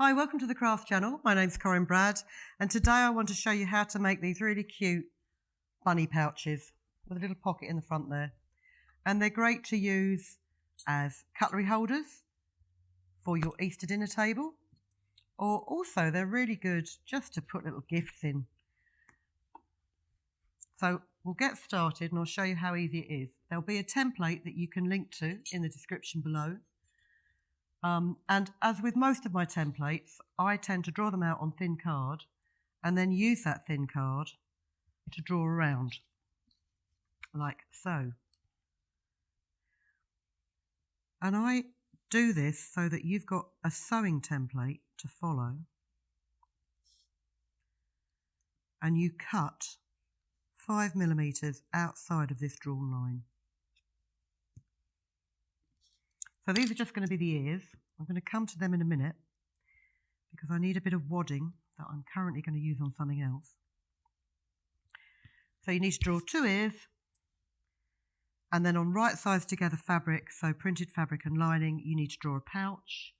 Hi, welcome to the Craft Channel. My name's Corinne Brad, and today I want to show you how to make these really cute bunny pouches with a little pocket in the front there. And they're great to use as cutlery holders for your Easter dinner table, or also they're really good just to put little gifts in. So we'll get started and I'll show you how easy it is. There'll be a template that you can link to in the description below. And as with most of my templates, I tend to draw them out on thin card and then use that thin card to draw around, like so. And I do this so that you've got a sewing template to follow, and you cut 5mm outside of this drawn line. So these are just going to be the ears. I'm going to come to them in a minute because I need a bit of wadding that I'm currently going to use on something else. So you need to draw 2 ears, and then on right sides together fabric, so printed fabric and lining, you need to draw a pouch,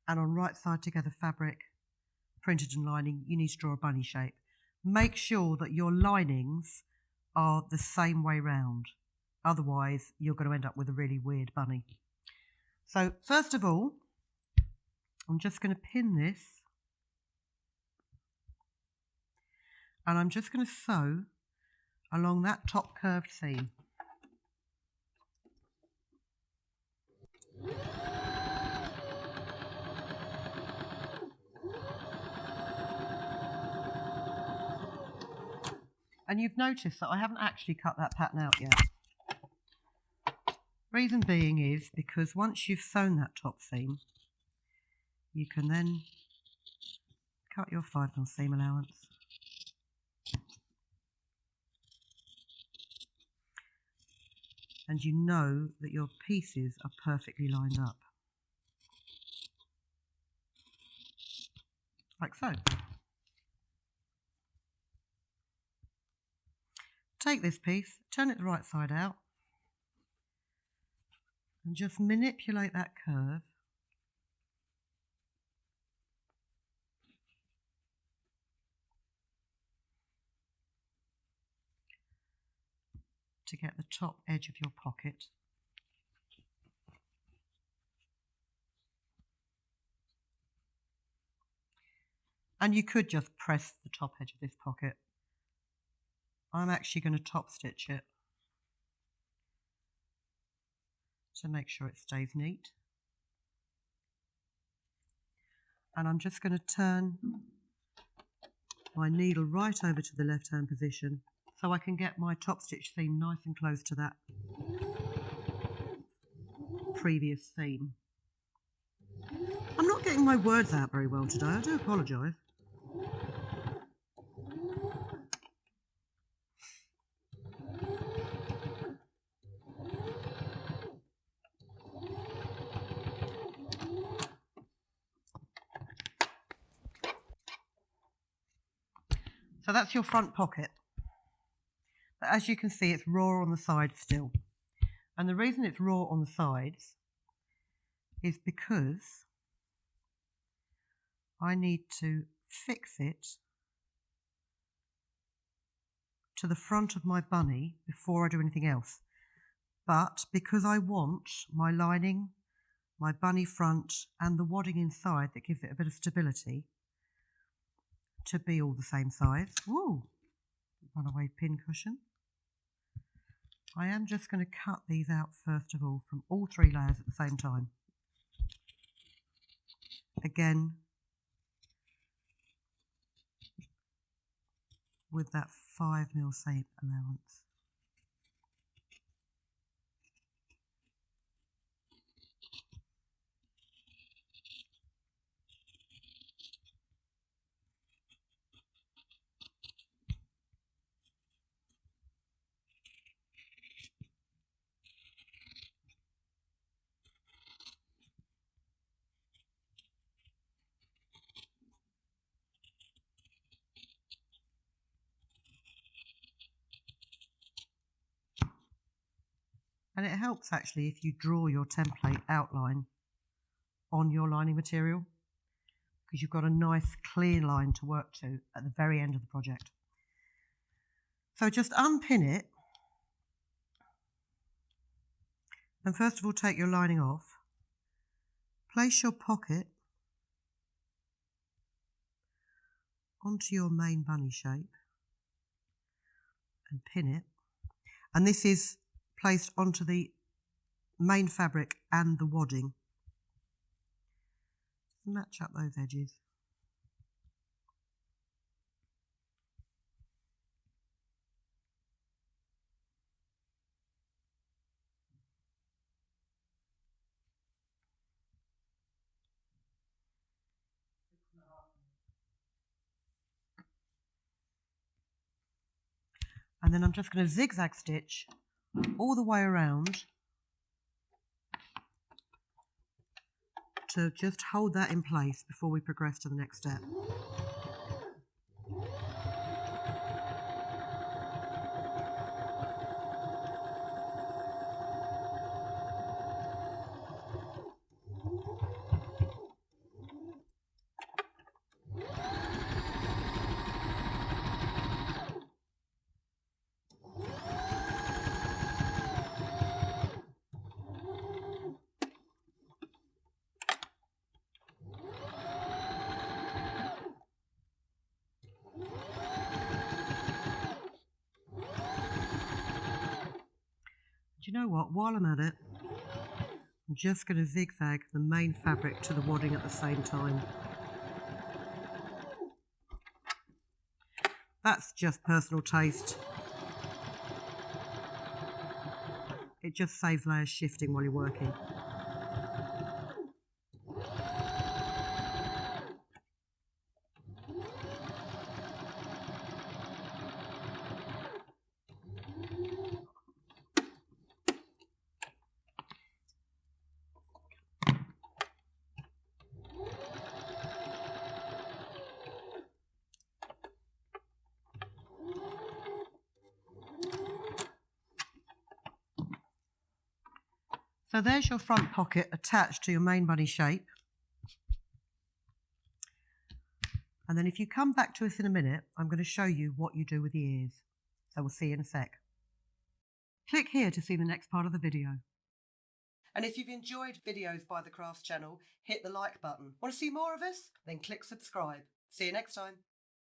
and on right side together fabric, printed and lining, you need to draw a bunny shape. Make sure that your linings are the same way round, otherwise you're going to end up with a really weird bunny. So first of all, I'm just going to pin this, and I'm just going to sew along that top curved seam. And you've noticed that I haven't actually cut that pattern out yet. Reason being is because once you've sewn that top seam, you can then cut your 5mm seam allowance. And you know that your pieces are perfectly lined up. Like so. Take this piece, turn it the right side out, and just manipulate that curve to get the top edge of your pocket. And you could just press the top edge of this pocket. I'm actually going to top stitch it to make sure it stays neat. And I'm just going to turn my needle right over to the left hand position so I can get my top stitch seam nice and close to that previous seam. I'm not getting my words out very well today, I do apologise. So that's your front pocket. But as you can see, it's raw on the sides still. And the reason it's raw on the sides is because I need to fix it to the front of my bunny before I do anything else. But because I want my lining, my bunny front, and the wadding inside that gives it a bit of stability to be all the same size. Woo! Runaway pin cushion. I am just going to cut these out first of all from all 3 layers at the same time. Again, with that 5mm seam allowance. And it helps actually if you draw your template outline on your lining material, because you've got a nice clear line to work to at the very end of the project. So just unpin it, and first of all take your lining off, place your pocket onto your main bunny shape and pin it, and this is placed onto the main fabric and the wadding. Match up those edges. And then I'm just going to zigzag stitch all the way around to just hold that in place before we progress to the next step. Do you know what? While I'm at it, I'm just going to zigzag the main fabric to the wadding at the same time. That's just personal taste. It just saves layers shifting while you're working. So there's your front pocket attached to your main bunny shape. And then if you come back to us in a minute, I'm going to show you what you do with the ears. So we'll see you in a sec. Click here to see the next part of the video. And if you've enjoyed videos by the Crafts channel, hit the like button. Want to see more of us? Then click subscribe. See you next time.